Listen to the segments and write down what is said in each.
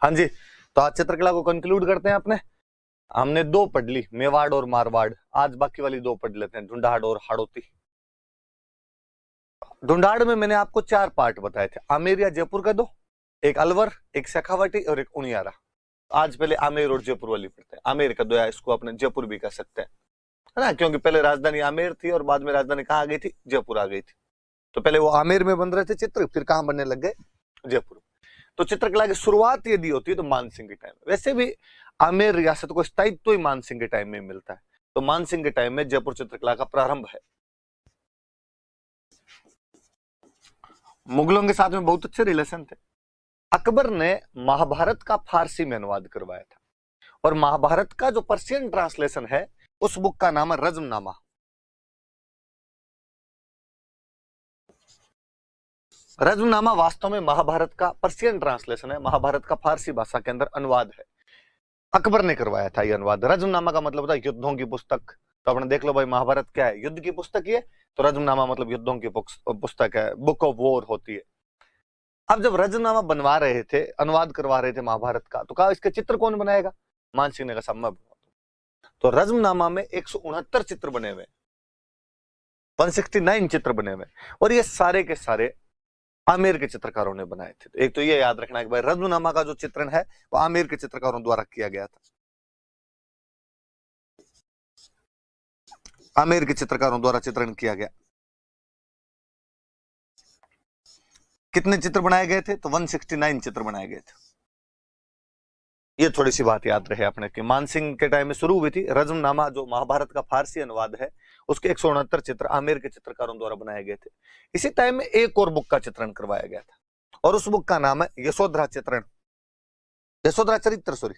हाँ जी, तो आज चित्रकला को कंक्लूड करते हैं अपने। हमने दो पढ़ ली, मेवाड़ और मारवाड़। आज बाकी वाली दो पढ़ लेते हैं, ढूंढाड़ और हाड़ौती। ढूंढाड़ में मैंने आपको 4 पार्ट बताए थे, आमेर या जयपुर का 2, एक अलवर, एक शेखावाटी और एक उनियारा। आज पहले आमेर और जयपुर वाली पढ़ते हैं। आमेर का 2 या इसको अपने जयपुर भी कह सकते हैं, है ना, क्योंकि पहले राजधानी आमेर थी और बाद में राजधानी कहाँ आ गई थी, जयपुर आ गई थी। तो पहले वो आमेर में बन रहे थे चित्र, फिर कहाँ बनने लग गए, जयपुर। तो चित्रकला की शुरुआत यदि होती है तो मानसिंह के टाइम में। वैसे भी आमेर रियासत को स्थायित्व ही मानसिंह के टाइम में मिलता है, तो मानसिंह के टाइम में जयपुर चित्रकला का प्रारंभ है। मुगलों के साथ में बहुत अच्छे रिलेशन थे। अकबर ने महाभारत का फारसी में अनुवाद करवाया था, और महाभारत का जो पर्शियन ट्रांसलेशन है उस बुक का नाम है रज्मनामा। रज्मनामा वास्तव में महाभारत का पर्शियन ट्रांसलेशन है, महाभारत का फारसी भाषा के अंदर अनुवाद है। अकबर ने करवाया था यह अनुवाद। रज्मनामा का मतलब होता है युद्धों की पुस्तक। तो आपने देख लो भाई, महाभारत क्या है, युद्ध की पुस्तक ही है, तो रज्मनामा मतलब युद्धों की पुस्तक है, बुक ऑफ वॉर होती है। अब जब रज्मनामा बनवा रहे थे, अनुवाद करवा रहे थे महाभारत का, तो कहा इसके चित्र कौन बनाएगा? मानसिंह ने कहा सब मैं बनवा दूं। तो रज्मनामा में 169 चित्र बने हुए, 169 चित्र बने हुए, और ये सारे के सारे आमेर के चित्रकारों ने बनाए थे। तो एक तो ये याद रखना है कि भाई रज्मनामा का जो चित्रण है वो आमेर के चित्रकारों द्वारा किया गया था। आमेर के चित्रकारों द्वारा चित्रण किया गया। कितने चित्र बनाए गए थे? तो 169 चित्र बनाए गए थे। ये थोड़ी सी बात याद रहे अपने कि मानसिंह के टाइम में शुरू हुई थी। रज्मनामा जो महाभारत का फारसी अनुवाद है, उसके 169 चित्र आमेर के चित्रकारों द्वारा बनाए गए थे। इसी टाइम में एक और बुक का चित्रण करवाया गया था, और उस बुक का नाम है यशोधरा चित्रण, यशोधरा चरित्र, सॉरी।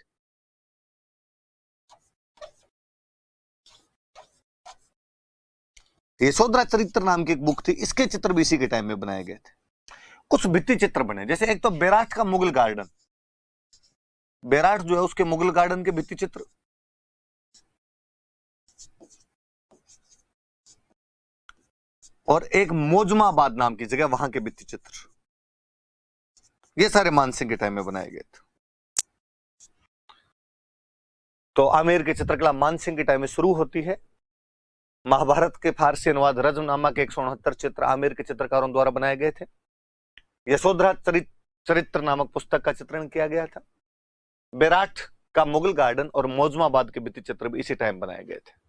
यशोधरा चरित्र नाम की एक बुक थी, इसके चित्र भी इसी के टाइम में बनाए गए थे। कुछ भित्ति चित्र बने, जैसे एक तो बैराट का मुगल गार्डन, बैराट जो है उसके मुगल गार्डन के भित्ति चित्र, और एक मोजमाबाद नाम की जगह, वहां के भित्ति चित्र, ये सारे मानसिंह के टाइम में बनाए गए थे। तो आमेर की चित्रकला मानसिंह के टाइम में शुरू होती है। महाभारत के फारसी अनुवाद रज्मनामा के 169 चित्र आमेर के चित्रकारों द्वारा बनाए गए थे। यशोधरा चरित्र नामक पुस्तक का चित्रण किया गया था। बैराट का मुगल गार्डन और मौजमाबाद के भित्ति चित्र भी इसी टाइम बनाए गए थे।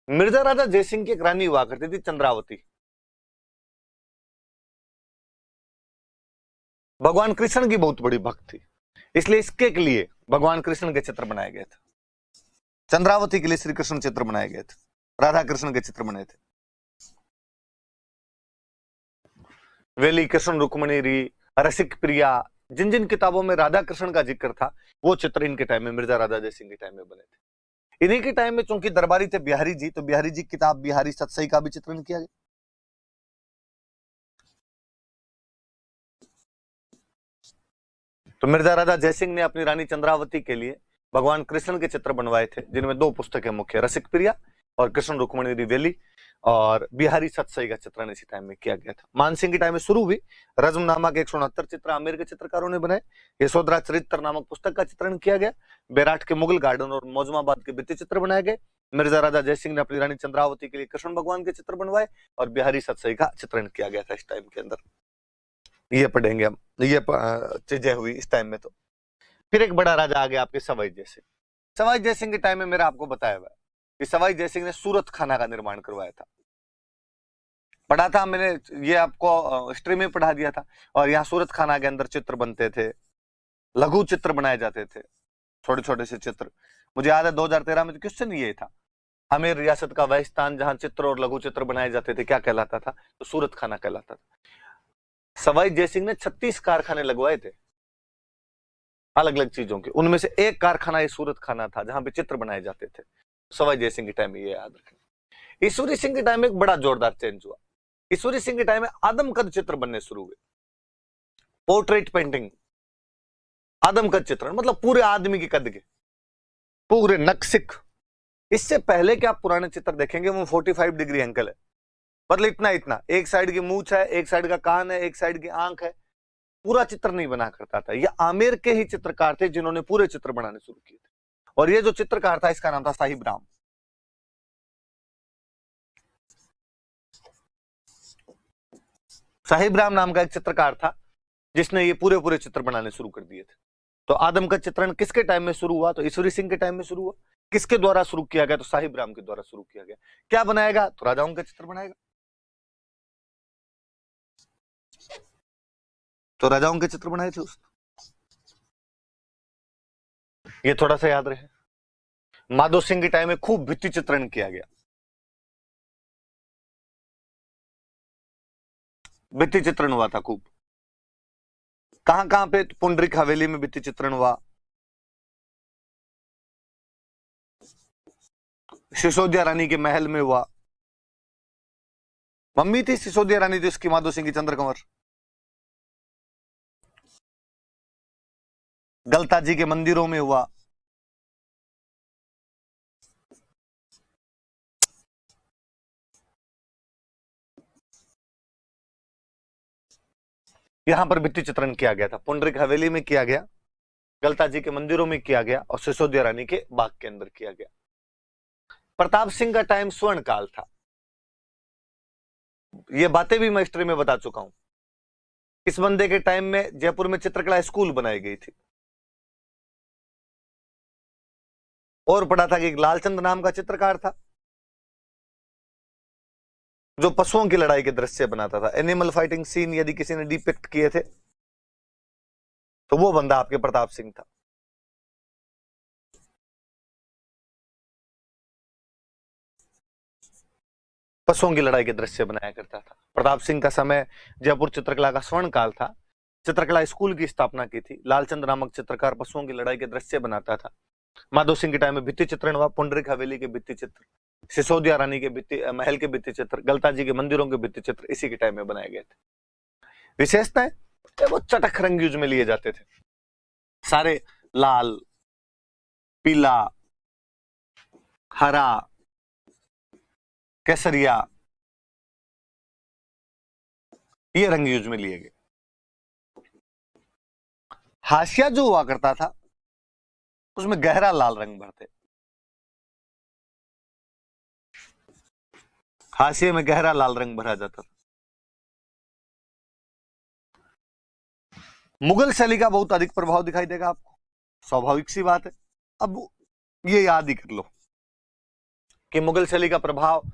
मिर्जा राजा जयसिंह की एक रानी हुआ करती थी, चंद्रावती। भगवान कृष्ण की बहुत बड़ी भक्त थी, इसलिए इसके लिए भगवान कृष्ण के चित्र बनाए गए थे। चंद्रावती के लिए श्री कृष्ण चित्र बनाए गए थे, राधा कृष्ण के चित्र बने थे। वेली, कृष्ण रुक्मणी री, रसिक प्रिया, जिन जिन किताबों में राधा कृष्ण का जिक्र था, वो चित्र इनके टाइम में, मिर्जा राजा जयसिंह के टाइम में बने थे। इन्हीं के टाइम में चूंकि दरबारी थे बिहारी जी, तो बिहारी जी की किताब बिहारी सतसई का भी चित्रण किया गया। तो मिर्जा राजा जयसिंह ने अपनी रानी चंद्रावती के लिए भगवान कृष्ण के चित्र बनवाए थे, जिनमें 2 पुस्तकें मुख्य, रसिक प्रिया और कृष्ण रुक्मणी वेली, और बिहारी सतसई का चित्रण इसी टाइम में किया गया था। मानसिंह के टाइम में शुरू हुई। रज्मनामा के 169 चित्र आमेर के चित्रकारों ने बनाए। यशोधरा चरित्र नामक पुस्तक का चित्रण किया गया। बैराट के मुगल गार्डन और मौजमाबाद के भित्ति चित्र बनाए गए। मिर्जा राजा जयसिंह ने अपनी रानी चंद्रावती के लिए कृष्ण भगवान के चित्र बनवाए, और बिहारी सतसई का चित्रण किया गया था इस टाइम के अंदर। ये पढ़ेंगे हम, ये चीजें हुई इस टाइम में। तो फिर एक बड़ा राजा आ गया आपके सवाई जयसिंह। सवाई जयसिंह के टाइम में मेरा आपको बताया हुआ है कि सवाई जयसिंह ने सूरत खाना का निर्माण करवाया था। पढ़ा था मैंने, ये आपको हिस्ट्री में पढ़ा दिया था। और यहाँ सूरत खाना के अंदर चित्र बनते थे, लघु चित्र बनाए जाते थे, छोटे छोटे से चित्र। मुझे याद है 2013 में तो क्वेश्चन ये था, आमेर रियासत का वह स्थान जहां चित्र और लघु चित्र बनाए जाते थे क्या कहलाता था? तो सूरत खाना कहलाता था। सवाई जयसिंह ने 36 कारखाने लगवाए थे अलग अलग चीजों के, उनमें से एक कारखाना ये सूरत खाना था जहां पे चित्र बनाए जाते थे। सवाई जयसिंह के टाइम में ये याद रखना। ईश्वरी सिंह के टाइम में एक बड़ा जोरदार चेंज हुआ। ईश्वरी सिंह के टाइम में आदमकद चित्र बनने शुरू हुए, पोर्ट्रेट पेंटिंग, आदमकद चित्र मतलब पूरे आदमी के कद के, पूरे नक्सिक। इससे पहले के आप पुराने चित्र देखेंगे वो 45 डिग्री एंगल है, मतलब इतना इतना, एक साइड की मूछ है, एक साइड का कान है, एक साइड की आंख है, पूरा चित्र नहीं बना करता था। ये आमेर के ही चित्रकार थे जिन्होंने पूरे चित्र बनाने शुरू किए थे। और ये जो चित्रकार था इसका नाम था साहिब राम। साहिब राम नाम का एक चित्रकार था जिसने ये पूरे पूरे चित्र बनाने शुरू कर दिए थे। तो आदम का चित्रण किसके टाइम में शुरू हुआ? तो ईश्वरी सिंह के टाइम में शुरू हुआ। किसके द्वारा शुरू किया गया? तो साहिब राम के द्वारा शुरू किया गया। क्या बनाएगा? तो राजाओं के चित्र बनाएगा। तो राजाओं के चित्र बनाए थे उसने। ये थोड़ा सा याद रहे। माधो सिंह के टाइम में खूब भित्ति चित्रण किया गया। भित्ति चित्रण हुआ था खूब। कहां कहां पे? पुंडरीक हवेली में भित्ति चित्रण हुआ, सिसोदिया रानी के महल में हुआ। मम्मी थी सिसोदिया रानी थी उसकी, माधो सिंह की चंद्रकंवर। गलता जी के मंदिरों में हुआ। यहां पर भित्ति चित्रण किया गया था। पुंडरीक हवेली में किया गया, गलता जी के मंदिरों में किया गया और सिसोदिया रानी के बाग के अंदर किया गया। प्रताप सिंह का टाइम स्वर्ण काल था। ये बातें भी मैं हिस्ट्री में बता चुका हूं। इस बंदे के टाइम में जयपुर में चित्रकला स्कूल बनाई गई थी। और पढ़ा था कि एक लालचंद नाम का चित्रकार था जो पशुओं की लड़ाई के दृश्य बनाता था। एनिमल फाइटिंग सीन यदि किसी ने डिपिक्ट किए थे तो वो बंदा आपके प्रताप सिंह था। पशुओं की लड़ाई के दृश्य बनाया करता था। प्रताप सिंह का समय जयपुर चित्रकला का स्वर्ण काल था। चित्रकला स्कूल की स्थापना की थी। लालचंद नामक चित्रकार पशुओं की लड़ाई के दृश्य बनाता था। माधो सिंह के टाइम में भित्ति चित्रण हुआ। पुंडरीक हवेली के भित्ति चित्र, सिसोदिया रानी के भित्ति महल के भित्ति चित्र, गलता जी के मंदिरों के भित्ति चित्र इसी के टाइम में बनाए गए थे। विशेषताएं, वो चटक रंग यूज में लिए जाते थे। सारे लाल, पीला, हरा, केसरिया, ये रंग यूज में लिए गए। हाशिया जो हुआ करता था उसमें गहरा लाल रंग भरते। हाशिए में गहरा लाल रंग भरा जाता था। मुगल शैली का बहुत अधिक प्रभाव दिखाई देगा आपको, स्वाभाविक सी बात है। अब ये याद ही कर लो कि मुगल शैली का प्रभाव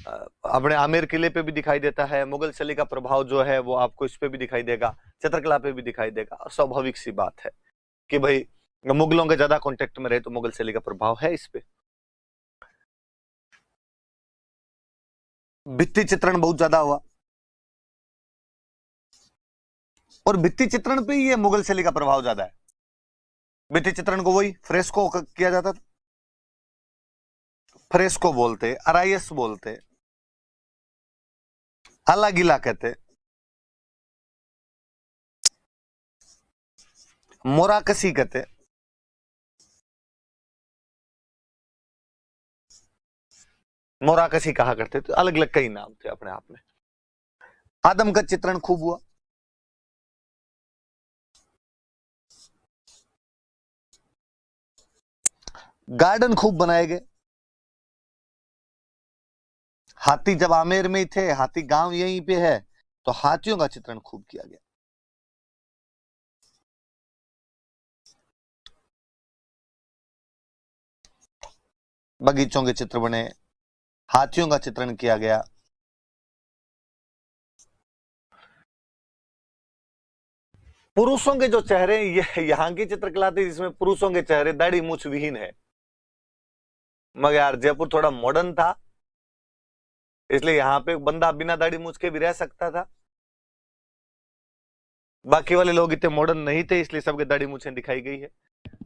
अपने आमेर किले पे भी दिखाई देता है। मुगल शैली का प्रभाव जो है वो आपको इस पे भी दिखाई देगा, चित्रकला पे भी दिखाई देगा। और स्वाभाविक सी बात है कि भाई मुगलों के ज्यादा कांटेक्ट में रहे तो मुगल शैली का प्रभाव है इस पे। भित्ति चित्रण बहुत ज्यादा हुआ और भित्ति चित्रण पे ही ये मुगल शैली का प्रभाव ज्यादा है। भित्ति चित्रण को वही फ्रेस्को किया जाता था। फ्रेस्को बोलते, अराइस बोलते, आला गीला कहते, मोराकसी कहते। मोराकसी कहा करते थे। अलग अलग कई नाम थे अपने आप में। आदम का चित्रण खूब हुआ। गार्डन खूब बनाए गए। हाथी जब आमेर में ही थे, हाथी गांव यहीं पे है, तो हाथियों का चित्रण खूब किया गया। बगीचों के चित्र बने, हाथियों का चित्रण किया गया। पुरुषों के जो चेहरे, ये यहाँ की चित्रकला थी जिसमें पुरुषों के चेहरे दाढ़ी मूछ विहीन है। मगर यार जयपुर थोड़ा मॉडर्न था, इसलिए यहाँ पे बंदा बिना दाढ़ी मूछ के भी रह सकता था। बाकी वाले लोग इतने मॉडर्न नहीं थे, इसलिए सबके दाढ़ी मूछें दिखाई गई है।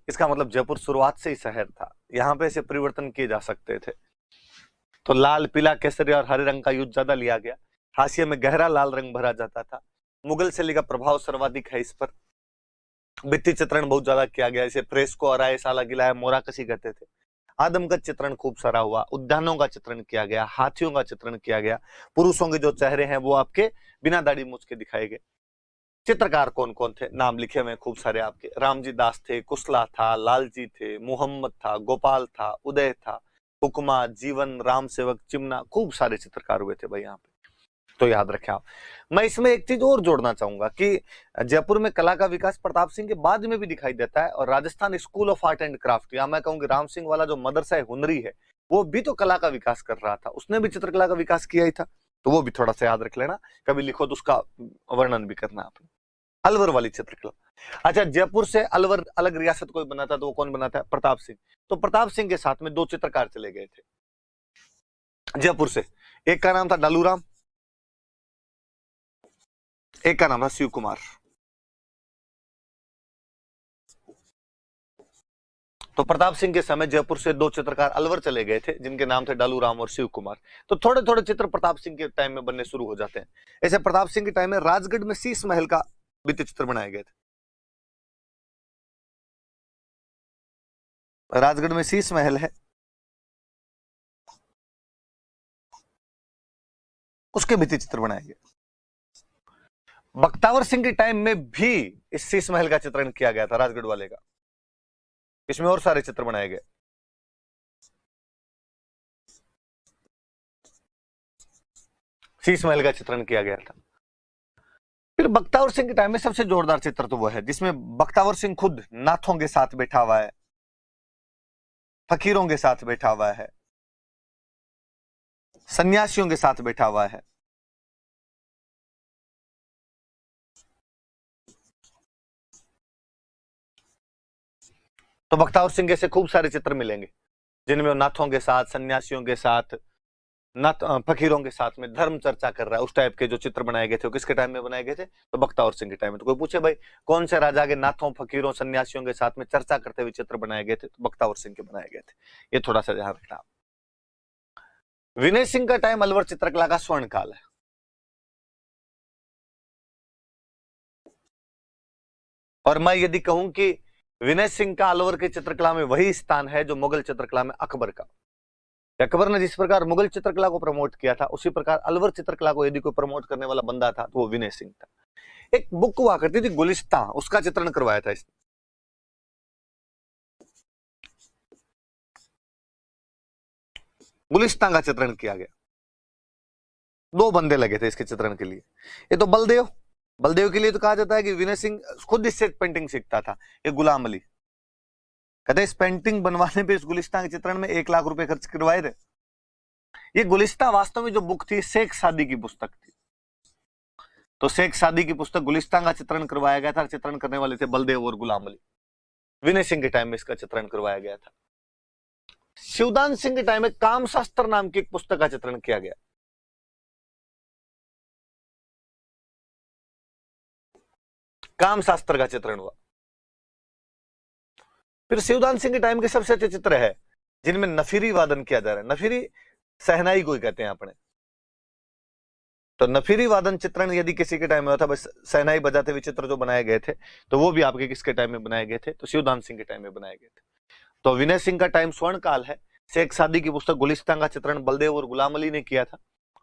इसका मतलब जयपुर शुरुआत से ही शहर था, यहाँ पे ऐसे परिवर्तन किए जा सकते थे। तो लाल, पीला, केसरी और हरे रंग का यूज ज्यादा लिया गया। हाशिए में गहरा लाल रंग भरा जाता था। मुगल शैली का प्रभाव सर्वाधिक है इस पर। भित्ति चित्रण बहुत ज्यादा किया गया, इसे फ्रेस्को, अराइस, आला गीला, मोराकसी कहते थे। आदमकद चित्रण खूब सारा हुआ। उद्यानों का चित्रण किया गया, हाथियों का चित्रण किया गया। पुरुषों के जो चेहरे हैं वो आपके बिना दाढ़ी मूछ के दिखाए गए। चित्रकार कौन कौन थे, नाम लिखे हुए खूब सारे आपके। रामजी दास थे, कुशला था, लालजी थे, मोहम्मद था, गोपाल था, उदय था, हुक्मा, जीवन, राम सेवक, चिमना, खूब सारे चित्रकार हुए थे भाई यहाँ पे, तो याद रखें आप। मैं इसमें एक चीज और जोड़ना चाहूंगा कि जयपुर में कला का विकास प्रताप सिंह के बाद में भी दिखाई देता है, और Rajasthan school of art and craft, या मैं कहूंगी राम सिंह वाला जो मदरसा है हुनरी है, वो भी तो कला का विकास कर रहा था, उसने भी चित्रकला का विकास किया ही था, तो वो भी थोड़ा सा याद रख लेना, कभी लिखो तो उसका वर्णन भी करना आपने। अलवर वाली चित्रकला। अच्छा, जयपुर से अलवर अलग रियासत कोई बनाता तो वो कौन बनाता है? प्रताप सिंह। तो प्रताप सिंह के साथ में दो चित्रकार चले गए थे जयपुर से, एक का नाम था डालूराम, एक का नाम था शिव कुमार। तो प्रताप सिंह के समय जयपुर से दो चित्रकार अलवर चले गए थे जिनके नाम थे डालूराम और शिव कुमार। तो थोड़े थोड़े चित्र प्रताप सिंह के टाइम में बनने शुरू हो जाते हैं। ऐसे प्रताप सिंह के टाइम में राजगढ़ में शीश महल का भित्ति चित्र बनाए गए थे। राजगढ़ में शीश महल है, उसके भित्ति चित्र बनाए गए। बख्तावर सिंह के टाइम में भी इस शीश महल का चित्रण किया गया था राजगढ़ वाले का, इसमें और सारे चित्र बनाए गए। शीश महल का चित्रण किया गया था। फिर बख्तावर सिंह के टाइम में सबसे जोरदार चित्र तो वो है जिसमें बख्तावर सिंह खुद नाथों के साथ बैठा हुआ है, फकीरों के साथ बैठा हुआ है, सन्यासियों के साथ बैठा हुआ है। तो बख्तावर सिंह के खूब सारे चित्र मिलेंगे जिनमें नाथों के साथ, सन्यासियों के साथ, नाथ फकीरों के साथ में धर्म चर्चा कर रहा है। उस टाइप के जो चित्र बनाए गए थे वो किसके टाइम में बनाए गए थे? तो बख्तावर सिंह के टाइम में। तो कोई पूछे भाई कौन से राजा के नाथों, फकीरों, सन्यासियों के साथ में चर्चा करते हुए चित्र बनाए गए थे? तो बख्तावर सिंह के बनाए गए थे। ये थोड़ा सा ध्यान रखना। विनय सिंह का टाइम अलवर चित्रकला का स्वर्ण काल है। और मैं यदि कहूं कि विनय सिंह का अलवर के चित्रकला में वही स्थान है जो मुगल चित्रकला में अकबर का। अकबर ने जिस प्रकार मुगल चित्रकला को प्रमोट किया था उसी प्रकार अलवर चित्रकला को यदि कोई प्रमोट करने वाला बंदा था तो वो विनय सिंह था। एक बुक हुआ करती थी गुलिस्तां, उसका चित्रण करवाया था इसने। गुलिस्तां का चित्रण किया गया, दो बंदे लगे थे इसके चित्रण के लिए। ये तो बलदेव, बलदेव के लिए तो कहा जाता है कि विनय सिंह खुद इससे पेंटिंग सीखता था। ये गुलाम अली कहते इस पेंटिंग बनवाने पे, इस गुलिस्तां के चित्रण में 1 लाख रुपए खर्च करवाए थे। ये गुलिस्तां वास्तव में जो बुक थी शेख सादी की पुस्तक थी। तो शेख सादी की पुस्तक गुलिस्तां का चित्रण करवाया गया था। चित्रण करने वाले थे बलदेव और गुलाम अली। विनय सिंह के टाइम में इसका चित्रण करवाया गया था। शिवदान सिंह के टाइम में कामशास्त्र नाम की एक पुस्तक का चित्रण किया गया। कामशास्त्र का चित्रण हुआ। फिर शिवदान सिंह के टाइम के सबसे अच्छे चित्र है जिनमें नफीरी वादन किया जा रहा है। नफीरी सहनाई को ही कहते हैं अपने। तो नफीरी वादन चित्रण यदि किसी के टाइम में होता, बस सहनाई बजाते हुए चित्र जो बनाए गए थे, तो वो भी आपके किसके टाइम में बनाए गए थे? तो शिवदान सिंह के टाइम में बनाए गए थे। तो विनय सिंह का टाइम स्वर्ण काल है। शेख सादी की पुस्तक गुलिस्तां का चित्रण बलदेव और गुलाम अली ने किया था।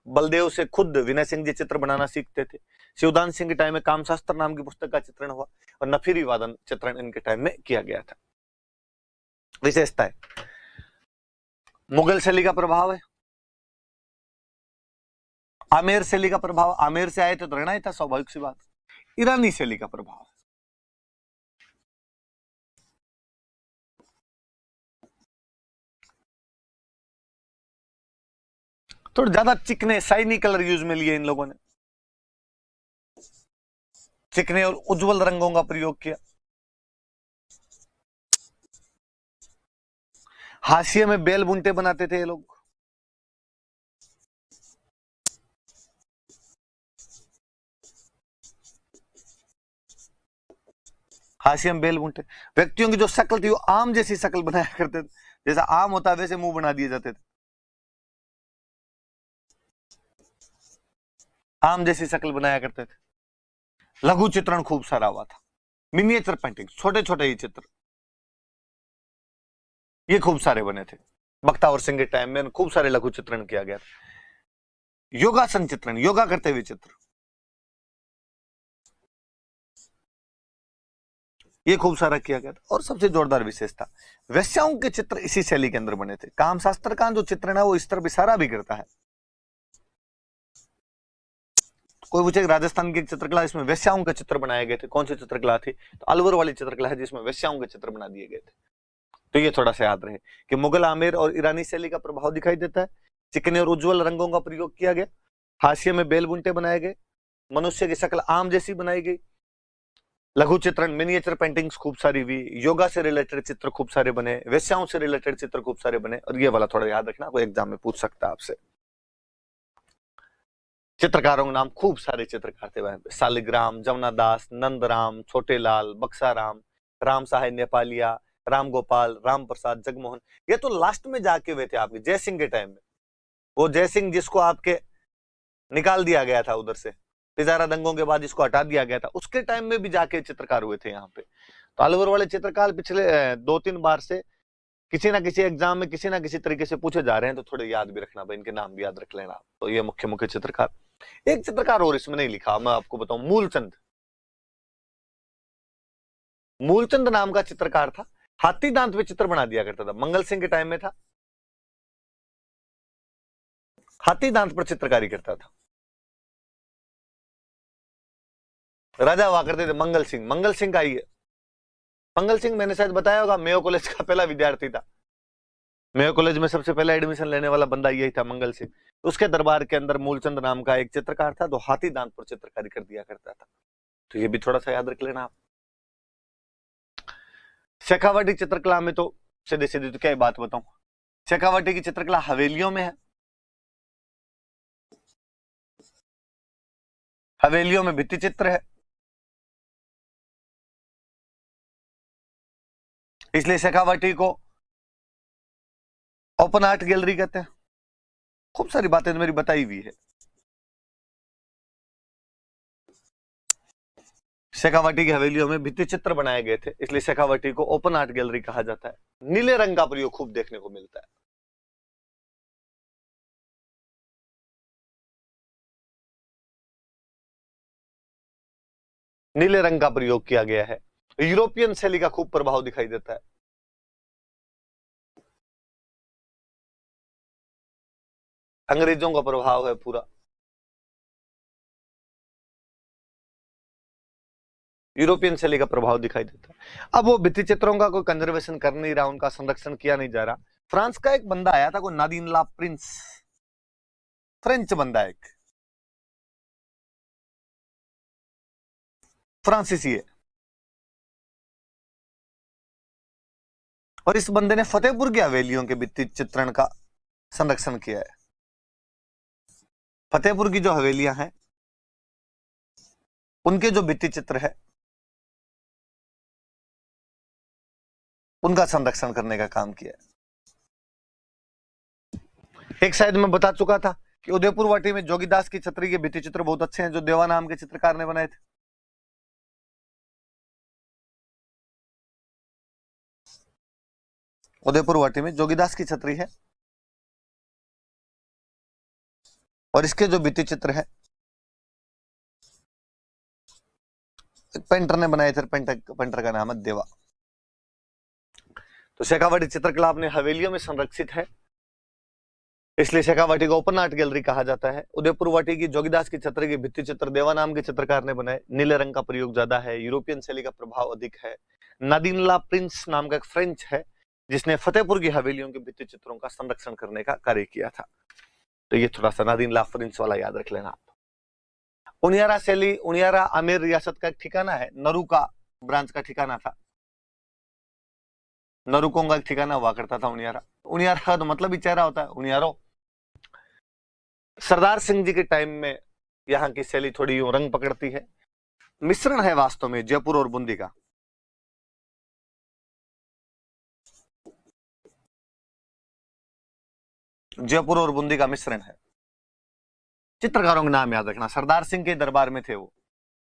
बलदेव से खुद विनय सिंह जी चित्र बनाना सीखते थे। शिवदान सिंह के टाइम में कामशास्त्र नाम की पुस्तक का चित्रण हुआ और नफीरी वादन चित्रण इनके टाइम में किया गया था। विशेषता है मुगल शैली का प्रभाव है, आमेर शैली का प्रभाव, आमेर से आए थे तो रहना ही था, स्वाभाविक सी बात। ईरानी शैली का प्रभाव, थोड़ा ज्यादा चिकने शाइनी कलर यूज में लिए इन लोगों ने, चिकने और उज्जवल रंगों का प्रयोग किया। हाशिए में बेल बुंटे बनाते थे ये लोग। हाशिए में बेल बुंटे। व्यक्तियों की जो शक्ल थी वो आम जैसी शक्ल बनाया करते थे, जैसा आम होता है वैसे मुंह बना दिए जाते थे। आम जैसी शक्ल बनाया करते थे। लघु चित्रण खूब सारा हुआ था। मिनिएचर पेंटिंग, छोटे छोटे ही चित्र, ये खूब सारे बने थे। बख्तावर सिंह के टाइम में खूब सारे लघु चित्रण किया गया था। योगासन चित्रण, योगा करते हुए चित्र, ये खूब सारा किया गया था। और सबसे जोरदार विशेषता, वेश्याओं के चित्र इसी शैली के अंदर बने थे। काम शास्त्र का जो चित्रण है वो इस तरफ इशारा भी करता है। कोई पूछे राजस्थान की चित्रकला, इसमें वेश्याओं के चित्र बनाए गए थे, कौन सी चित्रकला थी? तो अलवर वाली चित्रकला है जिसमें वेश्याओं के चित्र बना दिए गए थे। तो ये थोड़ा सा याद रहे कि मुगल, आमेर और ईरानी शैली का प्रभाव दिखाई देता है। चिकने और उज्जवल रंगों का प्रयोग किया गया। हाशिए में बेल बुंटे बनाए गए। मनुष्य की शक्ल आम जैसी बनाई गई। लघु चित्रण, मिनिएचर पेंटिंग्स खूब सारी हुई। योगा से रिलेटेड चित्र खूब सारे बने। वेश्याओं से रिलेटेड चित्र खूब सारे बने। और ये वाला थोड़ा याद रखना, कोई एग्जाम में पूछ सकता है आपसे। चित्रकारों के नाम, खूब सारे चित्रकार थे वहां पे। शालिग्राम, जमुनादास, नंदराम, छोटेलाल, बक्साराम, राम साहे नेपालिया, राम गोपाल, राम प्रसाद, जगमोहन। ये तो लास्ट में जाके हुए थे आपके जय सिंह के टाइम में। वो जय सिंह जिसको आपके निकाल दिया गया था उधर से, तिजारा दंगों के बाद इसको हटा दिया गया था, उसके टाइम में भी जाके चित्रकार हुए थे यहाँ पे। तो अलवर वाले चित्रकार पिछले 2-3 बार से किसी ना किसी एग्जाम में किसी ना किसी तरीके से पूछे जा रहे हैं, तो थोड़े याद भी रखना भाई, इनके नाम भी याद रख लेना। तो ये मुख्य मुख्य चित्रकार। एक चित्रकार और इसमें नहीं लिखा, मैं आपको बताऊं, मूलचंद। मूलचंद नाम का चित्रकार था, हाथी दांत पे चित्र बना दिया करता था। मंगल सिंह के टाइम में था, हाथी दांत पर चित्रकारी करता था। राजा हुआ करते थे मंगल सिंह। मंगल सिंह का ही है। मंगल सिंह मैंने शायद बताया होगा, मेयो कॉलेज का पहला विद्यार्थी था। मेयो कॉलेज में सबसे पहला एडमिशन लेने वाला बंदा यही था, मंगल सिंह। उसके दरबार के अंदर मूलचंद नाम का एक चित्रकार था, जो हाथी दांत पर चित्रकारी कर दिया करता था। तो ये भी थोड़ा सा याद रख लेना आप। शेखावाटी चित्रकला में तो सीधे सीधे तो क्या ही बात बताऊं, शेखावाटी की चित्रकला हवेलियों में है। हवेलियों में भित्ति चित्र है, इसलिए शेखावाटी को ओपन आर्ट गैलरी कहते हैं। खूब सारी बातें तो मेरी बताई हुई है। शेखावाटी की हवेलियों में भित्ति चित्र बनाए गए थे, इसलिए शेखावाटी को ओपन आर्ट गैलरी कहा जाता है। नीले रंग का प्रयोग खूब देखने को मिलता है। नीले रंग का प्रयोग किया गया है। यूरोपियन शैली का खूब प्रभाव दिखाई देता है। अंग्रेजों का प्रभाव है पूरा। यूरोपियन शैली का प्रभाव दिखाई देता है। अब वो भित्ति चित्रों का कोई कंजर्वेशन कर नहीं रहा, उनका संरक्षण किया नहीं जा रहा। फ्रांस का एक बंदा आया था, कोई नादीन ला प्रिंस, फ्रेंच बंदा, एक फ्रांसीसी है। और इस बंदे ने फतेहपुर की हवेलियों के भित्ति चित्रण का संरक्षण किया है। फतेहपुर की जो हवेलियां हैं उनके जो भित्ति चित्र है उनका संरक्षण करने का काम किया है। एक शायद मैं बता चुका था कि उदयपुर वाटी में जोगीदास की छतरी के भित्ति चित्र बहुत अच्छे हैं, जो देवा नाम के चित्रकार ने बनाए थे। उदयपुर वाटी में जोगीदास की छतरी है, और इसके जो भित्ति चित्र है पेंटर ने बनाए थे। पेंटर का नाम है देवा। तो शेखावाटी चित्रकला अपने हवेलियों में संरक्षित है, इसलिए शेखावाटी को ओपन आर्ट गैलरी कहा जाता है। उदयपुर वाटी की जोगीदास की छतरी के भित्ति चित्र देवा नाम के चित्रकार ने बनाए। नीले रंग का प्रयोग ज्यादा है, यूरोपियन शैली का प्रभाव अधिक है। नादीन ला प्रिंस नाम का एक फ्रेंच है जिसने फतेहपुर की हवेलियों के भित्ति चित्रों का संरक्षण करने का कार्य किया था। तो ये थोड़ा सा नादीन ला प्रिंस वाला याद रख लेना आप। उनियारा शैली, उनियारा आमेर रियासत का एक ठिकाना है, नरू का ब्रांच का ठिकाना था। नरुकों का एक ठिकाना हुआ करता था उनियारा। उनियारा का तो मतलब ही चेहरा होता है, उनियारो। सरदार सिंह जी के टाइम में यहाँ की शैली थोड़ी यूं रंग पकड़ती है। मिश्रण है वास्तव में जयपुर और बूंदी का। जयपुर और बूंदी का मिश्रण है। चित्रकारों के नाम याद रखना, सरदार सिंह के दरबार में थे वो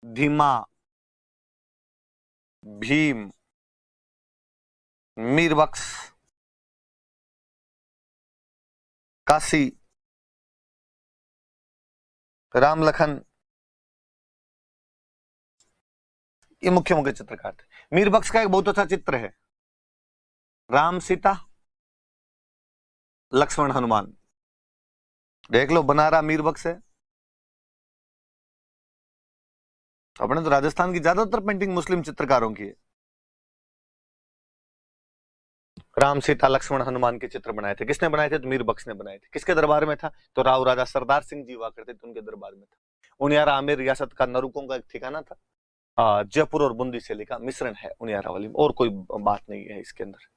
धीमा, भीम, मीर बख्श, काशी, राम लखन, ये मुख्य मुख्य चित्रकार थे। मीर बख्श का एक बहुत अच्छा चित्र है, राम सीता लक्ष्मण हनुमान, देख लो, बना रहा मीर बख्श है। अपने तो राजस्थान की ज्यादातर पेंटिंग मुस्लिम चित्रकारों की है। राम सीता लक्ष्मण हनुमान के चित्र बनाए थे, किसने बनाए थे? तो मीर बख्श ने बनाए थे। किसके दरबार में था? तो राव राजा सरदार सिंह जी हुआ करते थे, उनके दरबार में था। उनियारा आमेर रियासत का नरुकों का एक ठिकाना था, जयपुर और बूंदी से लिखा मिश्रण है उनियारा वाली में, और कोई बात नहीं है इसके अंदर।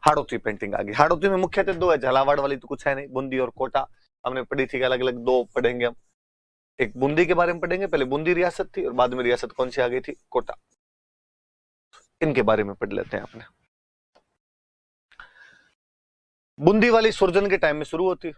हाड़ौती पेंटिंग आ गई। हाड़ौती में मुख्यतः दो है, झालावाड़ वाली तो कुछ है नहीं, बूंदी और कोटा हमने पढ़ी थी, अलग अलग दो पढ़ेंगे हम। एक बूंदी के बारे में पढ़ेंगे, पहले बूंदी रियासत थी और बाद में रियासत कौन सी आ गई थी? कोटा। इनके बारे में पढ़ लेते हैं अपने। बूंदी वाली सुरजन के टाइम में शुरू होती है,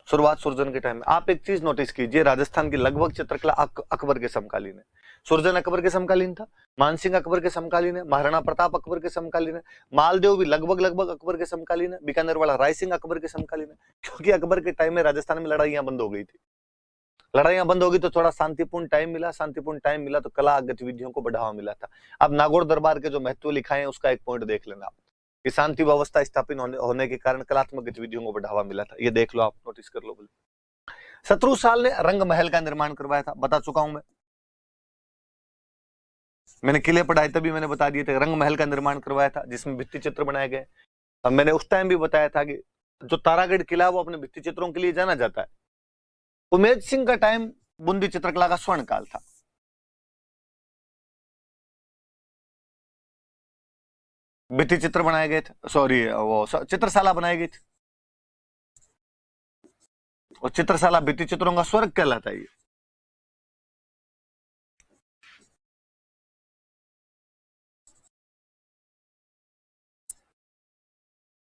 शुरुआत सुरजन के टाइम में। आप एक चीज नोटिस कीजिए, राजस्थान की लगभग चित्रकला अकबर के समकालीन है। सुरजन अकबर के समकालीन था, मानसिंह अकबर के समकालीन है, महाराणा प्रताप अकबर के समकालीन है, मालदेव भी लगभग लगभग अकबर के समकालीन है, बीकानेर वाला राय सिंह अकबर के समकालीन है। क्योंकि अकबर के टाइम में राजस्थान में लड़ाइयां बंद हो गई थी। लड़ाइयां बंद हो गई तो थोड़ा शांतिपूर्ण टाइम मिला, शांतिपूर्ण टाइम मिला तो कला गतिविधियों को बढ़ावा मिला था। अब नागौर दरबार के जो महत्व लिखाए हैं उसका एक पॉइंट देख लेना आप, कि शांति व्यवस्था स्थापित होने के कारण कलात्मक गतिविधियों को बढ़ावा मिला था। ये देख लो आप, नोटिस कर लो बोले। शत्रु साल ने रंग महल का निर्माण करवाया था, बता चुका हूं मैं। मैंने किले पढ़ाए तभी मैंने बता दिए थे, रंग महल का निर्माण करवाया था जिसमें भित्ति चित्र बनाए गए। अब मैंने उस टाइम भी बताया था कि जो तारागढ़ किला वो अपने भित्ति चित्रों के लिए जाना जाता है। उमेद सिंह का टाइम बूंदी चित्रकला का स्वर्ण काल था। भित्ति चित्र बनाए गए थे, सॉरी वो चित्रशाला बनाई गई थी, और चित्रशाला भित्ति चित्रों का स्वर्ग कहलाता है।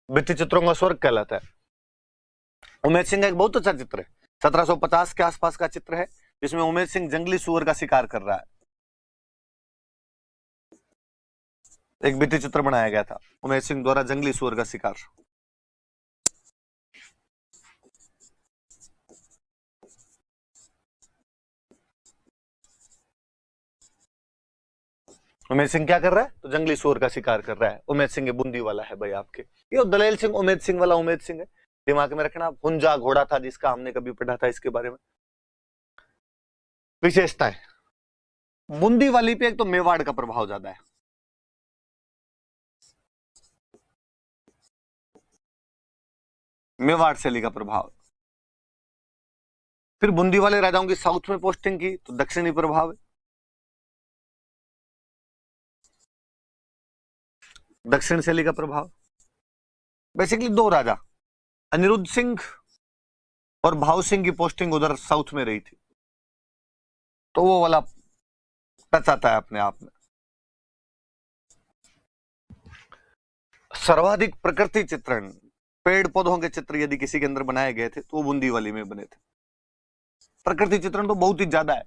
भित्ति चित्रों का स्वर्ग कहलाता है। उमेद सिंह का एक बहुत अच्छा चित्र है, 1750 के आसपास का चित्र है, जिसमें उमेद सिंह जंगली सुअर का शिकार कर रहा है। एक भित्ति चित्र बनाया गया था उमेद सिंह द्वारा, जंगली सुअर का शिकार। उमेद सिंह क्या कर रहा है? तो जंगली सुअर का शिकार कर रहा है। उमेद सिंह बूंदी वाला है भाई आपके, ये दलेल सिंह उमेद सिंह वाला उमेद सिंह है, दिमाग में रखना। हुंजा घोड़ा था जिसका हमने कभी पढ़ा था इसके बारे में। विशेषताएं, बूंदी वाली पे एक तो मेवाड़ का प्रभाव ज्यादा है, मेवाड़ शैली का प्रभाव। फिर बूंदी वाले राजाओं की साउथ में पोस्टिंग की तो दक्षिणी प्रभाव है, दक्षिण शैली का प्रभाव। बेसिकली दो राजा, अनिरुद्ध सिंह और भाव सिंह की पोस्टिंग उधर साउथ में रही थी, तो वो वाला टच आता है अपने आप में। सर्वाधिक प्रकृति चित्रण, पेड़ पौधों के चित्र यदि किसी के अंदर बनाए गए थे तो वो बूंदी वाली में बने थे। प्रकृति चित्रण तो बहुत ही ज्यादा है,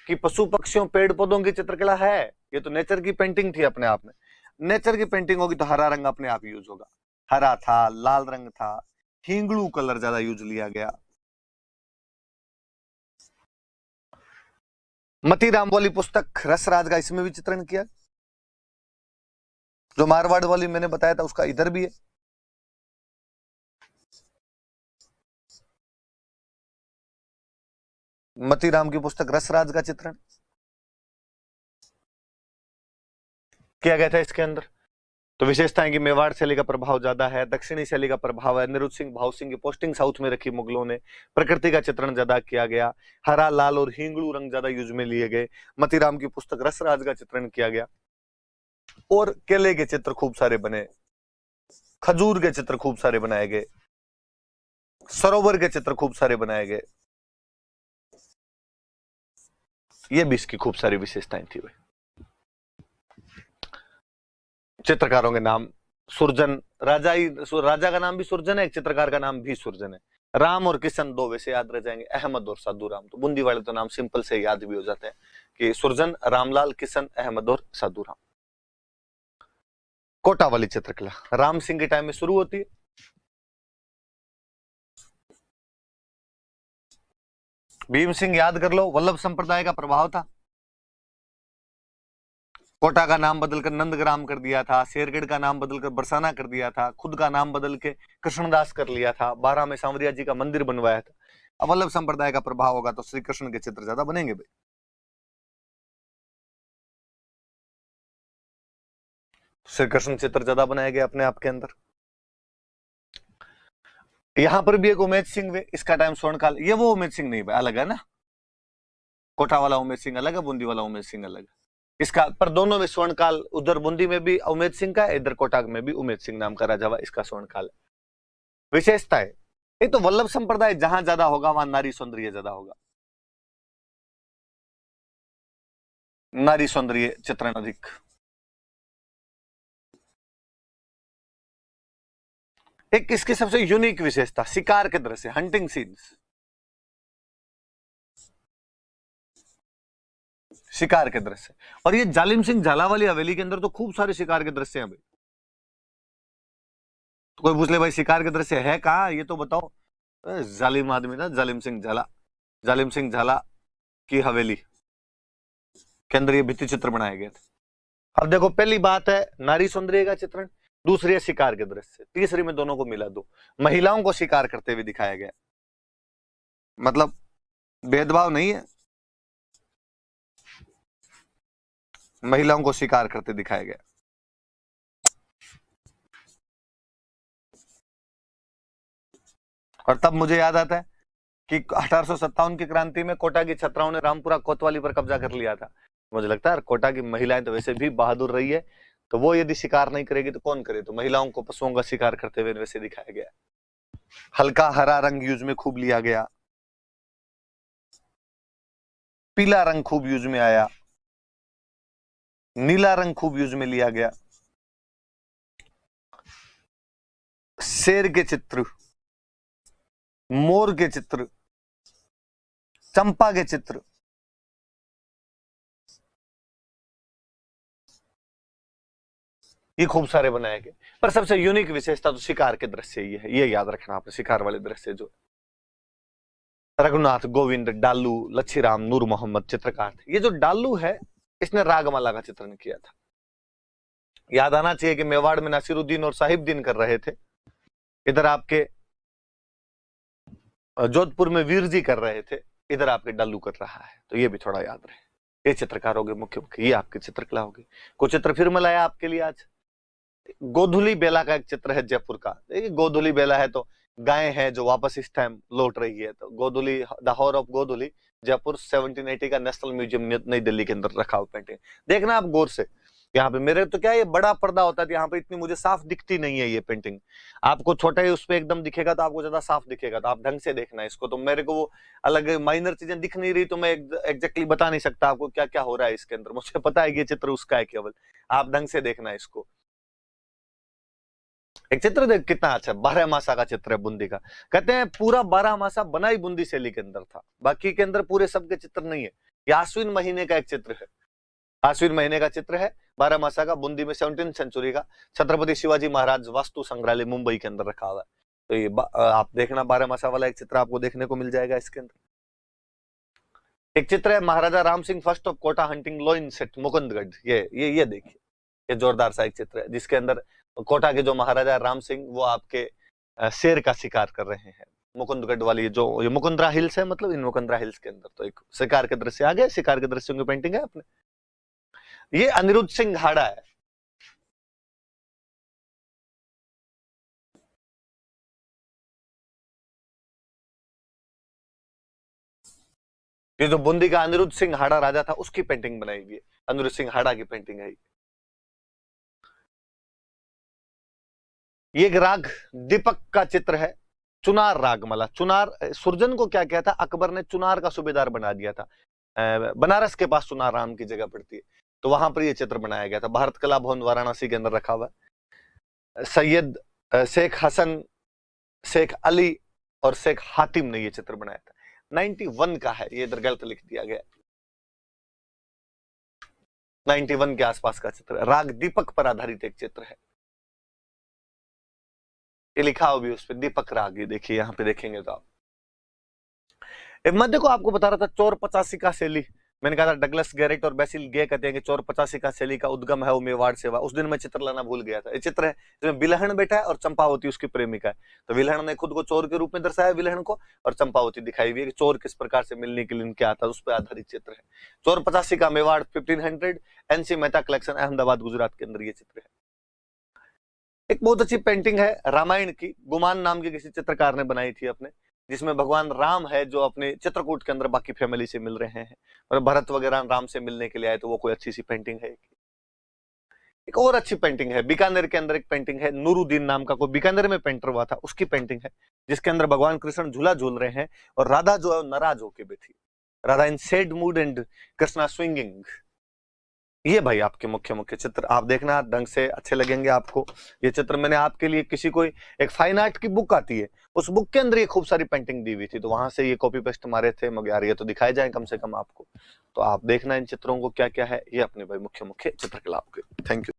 कि पशु पक्षियों पेड़ पौधों की चित्रकला है, ये तो नेचर की पेंटिंग थी अपने आप में। नेचर की पेंटिंग होगी तो हरा रंग अपने आप यूज होगा, हरा था, लाल रंग था, हिंगलू कलर ज्यादा यूज लिया गया। मतीराम वाली पुस्तक रसराज का, इसमें भी चित्रण किया। जो मारवाड़ वाली मैंने बताया था उसका इधर भी है। मतीराम की पुस्तक रसराज का चित्रण किया गया था इसके अंदर। तो विशेषता है कि मेवाड़ शैली का प्रभाव ज्यादा है, दक्षिणी शैली का प्रभाव है, निरुद्ध सिंह भाव सिंह की पोस्टिंग साउथ में रखी मुगलों ने, प्रकृति का चित्रण ज्यादा किया गया, हरा लाल और हिंगलू रंग ज्यादा यूज में लिए गए। मतीराम की पुस्तक रसराज का चित्रण किया गया, और केले के चित्र खूब सारे बने, खजूर के चित्र खूब सारे बनाए गए, सरोवर के चित्र खूब सारे बनाए गए। ये भी इसकी खूब सारी विशेषताएं थी भाई। चित्रकारों के नाम, सुरजन राजा का नाम भी सुरजन है, एक चित्रकार का नाम भी सुरजन है। राम और किशन दो वैसे याद रह जाएंगे, अहमद और साधु राम। तो बूंदी वाले तो नाम सिंपल से याद भी हो जाते हैं कि सुरजन, रामलाल, किशन, अहमद और साधु राम। कोटा वाली चित्रकला राम सिंह के टाइम में शुरू होती है। भीम सिंह याद कर लो, वल्लभ संप्रदाय का प्रभाव था। कोटा का नाम बदलकर नंदग्राम कर दिया था, शेरगढ़ का नाम बदलकर बरसाना कर दिया था, खुद का नाम बदल के कृष्णदास कर लिया था, बारह में सांवरिया जी का मंदिर बनवाया था। अब वल्लभ संप्रदाय का प्रभाव होगा तो श्री कृष्ण के चित्र ज्यादा बनेंगे भाई। श्री कृष्ण चित्र ज्यादा बनाए गए अपने आप के अंदर। यहां पर भी एक उमेश सिंह वे, इसका टाइम स्वर्णकाल। ये वो उमेश सिंह नहीं भाई, अलग है ना, कोटा वाला उमेश सिंह अलग है, बूंदी वाला उमेश सिंह अलग है। इसका पर दोनों में स्वर्णकाल, उधर बूंदी में भी उमेश सिंह का, इधर कोटा में भी उमेश सिंह नाम का राजा हुआ, इसका स्वर्णकाल है। विशेषता है एक तो वल्लभ संप्रदाय जहां ज्यादा होगा वहां नारी सौंदर्य ज्यादा होगा, नारी सौंदर्य चित्रण अधिक। एक इसकी सबसे यूनिक विशेषता शिकार के दृश्य, हंटिंग सीन्स, शिकार के दृश्य। और ये जालिम सिंह झाला वाली हवेली के अंदर तो खूब सारे शिकार के दृश्य हैं भाई। तो कोई पूछ ले भाई शिकार के दृश्य है कहाँ, ये तो बताओ। जालिम आदमी ना जालिम सिंह झाला, जालिम सिंह झाला की हवेली के अंदर ये भित्ति चित्र बनाए गए थे। अब देखो पहली बात है नारी सौंदर्य का चित्रण, दूसरी है शिकार के दृश्य, तीसरी में दोनों को मिला दो, महिलाओं को शिकार करते हुए दिखाया गया। मतलब भेदभाव नहीं है, महिलाओं को शिकार करते दिखाया गया। और तब मुझे याद आता है कि 1857 की क्रांति में कोटा की छत्राओं ने रामपुरा कोतवाली पर कब्जा कर लिया था। मुझे लगता है कोटा की महिलाएं तो वैसे भी बहादुर रही है, तो वो यदि शिकार नहीं करेगी तो कौन करे, तो महिलाओं को पशुओं का शिकार करते हुए वैसे दिखाया गया। हल्का हरा रंग यूज में खूब लिया गया, पीला रंग खूब यूज में आया, नीला रंग खूब यूज में लिया गया। शेर के चित्र, मोर के चित्र, चंपा के चित्र, ये खूब सारे बनाए गए। पर सबसे यूनिक विशेषता तो शिकार के दृश्य ही है, ये याद रखना आपने, शिकार वाले दृश्य जो रघुनाथ, गोविंद, डालू, लच्छीराम, नूर मोहम्मद चित्रकार थे। ये जो डालू है इसने रागमाला का चित्रण किया था। याद आना चाहिए कि मेवाड़ में नासिरुद्दीन और साहिबदीन कर रहे थे, इधर आपके जोधपुर में वीर जी कर रहे थे, इधर आपके डालू कर रहा है, तो ये भी थोड़ा याद रहे। ये चित्रकार हो गए मुख्य मुख्य, ये आपकी चित्रकला होगी। कुछ चित्र फिर मैं लाया आपके लिए आज। गोधुली बेला का एक चित्र है जयपुर का। देखिए गोधुली बेला है तो गाय है जो वापस इस टाइम लौट रही है, तो गोधुली, द हॉर ऑफ गोधुली, जयपुर 1780 का नेशनल म्यूजियम नई दिल्ली के अंदर रखा हुआ पेंटिंग। देखना आप गौर से, यहाँ पे मेरे तो क्या ये बड़ा पर्दा होता है, यहाँ पे इतनी मुझे साफ दिखती नहीं है ये पेंटिंग। आपको छोटा ही उस पर एकदम दिखेगा तो आपको ज्यादा साफ दिखेगा, तो आप ढंग से देखना इसको। तो मेरे को वो अलग माइनर चीजें दिख नहीं रही, तो मैं एग्जैक्टली बता नहीं सकता आपको क्या क्या हो रहा है इसके अंदर। मुझे पता है कि ये चित्र उसका है केवल, आप ढंग से देखना इसको। एक चित्र देख कितना अच्छा, 12 मासा का चित्र है बूंदी का। कहते हैं पूरा 12 मासा बना ही बूंदी शैली के अंदर था, बाकी के अंदर पूरे सब के चित्र नहीं है। ये आश्विन महीने का एक चित्र है, आश्विन महीने का चित्र है 12 मासा का, बूंदी में 17वीं सेंचुरी का छत्रपति शिवाजी महाराज वास्तु संग्रहालय मुंबई के अंदर रखा हुआ है। तो ये आप देखना 12 मासा वाला एक चित्र आपको देखने को मिल जाएगा इसके अंदर। एक चित्र है Maharaja Ram Singh first of Kota hunting lion set Mukundgarh, ये देखिए, ये जोरदार सा एक चित्र है जिसके अंदर कोटा के जो महाराजा राम सिंह वो आपके शेर का शिकार कर रहे हैं। मुकुंदगढ़ वाली जो ये मुकुंदरा हिल्स है, मतलब इन मुकुंदरा हिल्स के अंदर तो एक शिकार के दृश्य आ गए, शिकार के दृश्यों की पेंटिंग है अपने। ये अनिरुद्ध सिंह हाड़ा है, ये जो बूंदी का अनिरुद्ध सिंह हाड़ा राजा था उसकी पेंटिंग बनाई गई है, अनिरुद्ध सिंह हाड़ा की पेंटिंग है। ये एक राग दीपक का चित्र है, चुनार रागमाला। चुनार, सुरजन को क्या किया था अकबर ने, चुनार का सूबेदार बना दिया था। बनारस के पास चुनार राम की जगह पड़ती है, तो वहां पर यह चित्र बनाया गया था। भारत कला भवन वाराणसी के अंदर रखा हुआ है। सैयद शेख हसन, शेख अली और शेख हातिम ने यह चित्र बनाया था। 91 का है, ये इधर गलत लिख दिया गया, 91 के आसपास का चित्र, राग दीपक पर आधारित एक चित्र है। ये लिखा हो भी उस पर दीपक राग, ये देखिए यहाँ पे देखेंगे तो आप। मैं देखो आपको बता रहा था चोर 85 का शैली, मैंने कहा था डगलस गैरेट और बेसिल गे कहते हैं कि चोर 85 का शैली का उद्गम है वो मेवाड़ से हुआ। उस दिन मैं चित्र लाना भूल गया था। ये चित्र है जिसमें बिलहन बैठा है और चंपावती उसकी प्रेमिका है। तो विलहन ने खुद को चोर के रूप में दर्शाया विलहन को, और चंपावती दिखाई हुई है कि चोर किस प्रकार से मिलने के लिए इनके आता है, उस पर आधारित चित्र है। चोर 85 का मेवाड़ 1500 एनसी मेहता कलेक्शन, अहमदाबाद गुजरात के अंदर ये चित्र है। एक बहुत अच्छी पेंटिंग है रामायण की, गुमान नाम के किसी चित्रकार ने बनाई थी अपने, जिसमें भगवान राम है जो अपने चित्रकूट के अंदर बाकी फैमिली से मिल रहे हैं और भरत वगैरह राम से मिलने के लिए आए, तो वो कोई अच्छी सी पेंटिंग है। एक और अच्छी पेंटिंग है बीकानेर के अंदर, एक पेंटिंग है नूरुद्दीन नाम का, कोई बीकानेर में पेंटर हुआ था, उसकी पेंटिंग है जिसके अंदर भगवान कृष्ण झूला झूल रहे हैं और राधा जो है नाराज होके बैठी, Radha in sad mood and Krishna swinging. ये भाई आपके मुख्य मुख्य चित्र, आप देखना ढंग से, अच्छे लगेंगे आपको। ये चित्र मैंने आपके लिए किसी कोई एक फाइन आर्ट की बुक आती है, उस बुक के अंदर ये खूब सारी पेंटिंग दी हुई थी, तो वहां से ये कॉपी पेस्ट मारे थे, मगर यार ये तो दिखाए जाए कम से कम आपको। तो आप देखना इन चित्रों को क्या क्या है, ये अपने भाई मुख्य मुख्य चित्रकला के। Thank you.